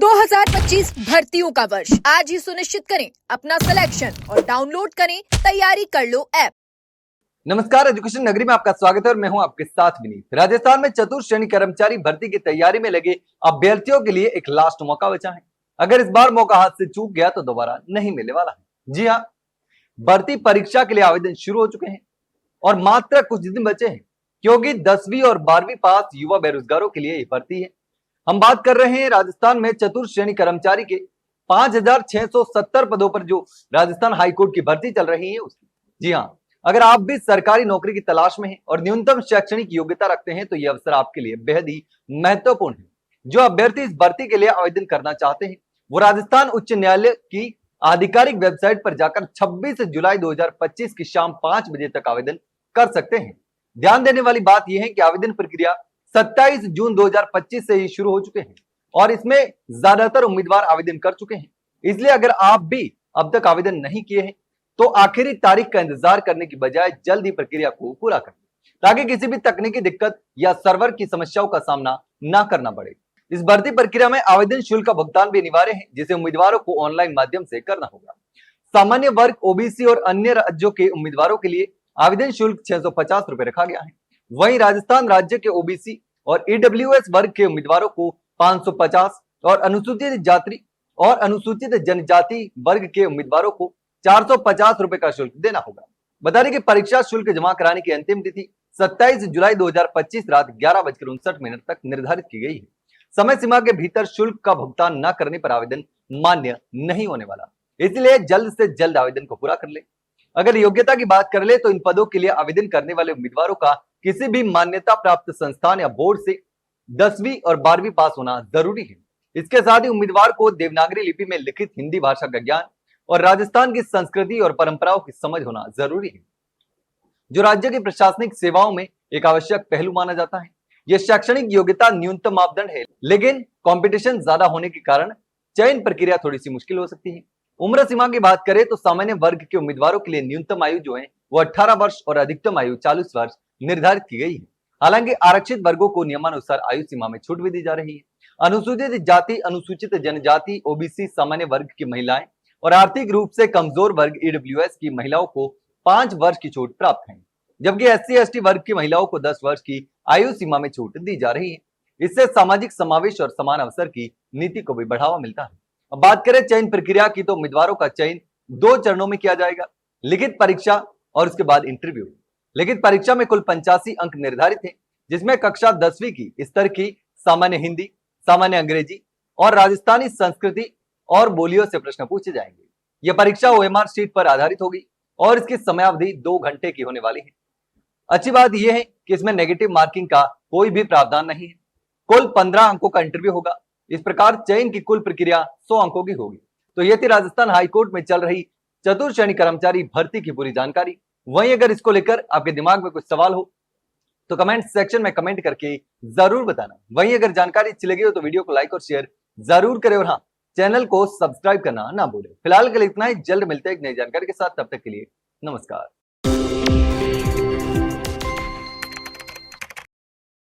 2025 भर्तियों का वर्ष आज ही सुनिश्चित करें अपना सिलेक्शन और डाउनलोड करें तैयारी कर लो ऐप। नमस्कार, एजुकेशन नगरी में आपका स्वागत है और मैं हूं आपके साथ विनीत। राजस्थान में चतुर्थ श्रेणी कर्मचारी भर्ती की तैयारी में लगे अभ्यर्थियों के लिए एक लास्ट मौका बचा है। अगर इस बार मौका हाथ से चूक गया तो दोबारा नहीं मिलने वाला है। जी हाँ, भर्ती परीक्षा के लिए आवेदन शुरू हो चुके हैं और मात्र कुछ दिन बचे हैं, क्योंकि 10वीं और 12वीं पास युवा बेरोजगारों के लिए ये भर्ती है। हम बात कर रहे हैं राजस्थान में चतुर्थ श्रेणी कर्मचारी के 5,670 पदों पर जो राजस्थान हाईकोर्ट की भर्ती चल रही है उसकी। जी हाँ, अगर आप भी सरकारी नौकरी की तलाश में हैं और न्यूनतम शैक्षणिक योग्यता रखते हैं तो यह अवसर आपके लिए बेहद ही महत्वपूर्ण है। जो अभ्यर्थी इस भर्ती के लिए आवेदन करना चाहते हैं वो राजस्थान उच्च न्यायालय की आधिकारिक वेबसाइट पर जाकर 26 जुलाई 2025 की शाम 5 बजे तक आवेदन कर सकते हैं। ध्यान देने वाली बात यह है कि आवेदन प्रक्रिया 27 जून 2025 से ही शुरू हो चुके हैं और इसमें ज्यादातर उम्मीदवार आवेदन कर चुके हैं। इसलिए अगर आप भी अब तक आवेदन नहीं किए हैं तो आखिरी तारीख का इंतजार करने की बजाय जल्द ही प्रक्रिया को पूरा करें, ताकि किसी भी तकनीकी दिक्कत या सर्वर की समस्याओं का सामना न करना पड़े। इस भर्ती प्रक्रिया में आवेदन शुल्क का भुगतान भी अनिवार्य है, जिसे उम्मीदवारों को ऑनलाइन माध्यम से करना होगा। सामान्य वर्ग, ओबीसी और अन्य राज्यों के उम्मीदवारों के लिए आवेदन शुल्क 650 रुपए रखा गया है। वहीं राजस्थान राज्य के ओबीसी और ईडब्ल्यूएस वर्ग के उम्मीदवारों को 550 और अनुसूचित जाति और अनुसूचित जनजाति वर्ग के उम्मीदवारों को 450 रुपए का शुल्क देना होगा। बता दें कि परीक्षा शुल्क जमा कराने की अंतिम तिथि 27 जुलाई 2025 रात 11:59 तक निर्धारित की गई है। समय सीमा के भीतर शुल्क का भुगतान न करने पर आवेदन मान्य नहीं होने वाला, इसलिए जल्द से जल्द आवेदन को पूरा कर ले। अगर योग्यता की बात कर ले तो इन पदों के लिए आवेदन करने वाले उम्मीदवारों का किसी भी मान्यता प्राप्त संस्थान या बोर्ड से 10वीं और 12वीं पास होना जरूरी है। इसके साथ ही उम्मीदवार को देवनागरी लिपि में लिखित हिंदी भाषा का ज्ञान और राजस्थान की संस्कृति और परंपराओं की समझ होना जरूरी है, जो राज्य की प्रशासनिक सेवाओं में एक आवश्यक पहलू माना जाता है। यह शैक्षणिक योग्यता न्यूनतम मापदंड है, लेकिन कंपटीशन ज्यादा होने के कारण चयन प्रक्रिया थोड़ी सी मुश्किल हो सकती है। उम्र सीमा की बात करें तो सामान्य वर्ग के उम्मीदवारों के लिए न्यूनतम आयु जो है वो 18 वर्ष और अधिकतम आयु 40 वर्ष निर्धारित की गई है। हालांकि आरक्षित वर्गों को नियमानुसार आयु सीमा में छूट भी दी जा रही है। अनुसूचित जाति, अनुसूचित जनजाति, ओबीसी, सामान्य वर्ग की महिलाएं और आर्थिक रूप से कमजोर वर्ग ईडब्ल्यूएस की महिलाओं को 5 वर्ष की छूट प्राप्त है, जबकि एससी एसटी वर्ग की महिलाओं को 10 वर्ष की आयु सीमा में छूट दी जा रही है। इससे सामाजिक समावेश और समान अवसर की नीति को भी बढ़ावा मिलता है। अब बात करें चयन प्रक्रिया की तो उम्मीदवारों का चयन 2 चरणों में किया जाएगा, लिखित परीक्षा और उसके बाद इंटरव्यू। लिखित परीक्षा में कुल 85 अंक निर्धारित है, जिसमें कक्षा 10वीं की स्तर की सामान्य हिंदी, सामान्य अंग्रेजी और राजस्थानी संस्कृति और बोलियों से प्रश्न पूछे जाएंगे। यह परीक्षा ओएमआर शीट पर आधारित होगी और इसकी समयावधि 2 घंटे की होने वाली है। अच्छी बात यह है कि इसमें नेगेटिव मार्किंग का कोई भी प्रावधान नहीं है। कुल 15 अंकों का इंटरव्यू होगा। इस प्रकार चयन की कुल प्रक्रिया 100 अंकों की होगी। तो यह थी राजस्थान हाईकोर्ट में चल रही चतुर्थ श्रेणी कर्मचारी भर्ती की पूरी जानकारी। वहीं अगर इसको लेकर आपके दिमाग में कुछ सवाल हो तो कमेंट सेक्शन में कमेंट करके जरूर बताना। वहीं अगर जानकारी अच्छी लगी हो तो वीडियो को लाइक और शेयर जरूर करें और हाँ, चैनल को सब्सक्राइब करना ना भूलें। फिलहाल के लिए इतना ही, जल्द मिलते हैं एक नई जानकारी के साथ। तब तक के लिए नमस्कार।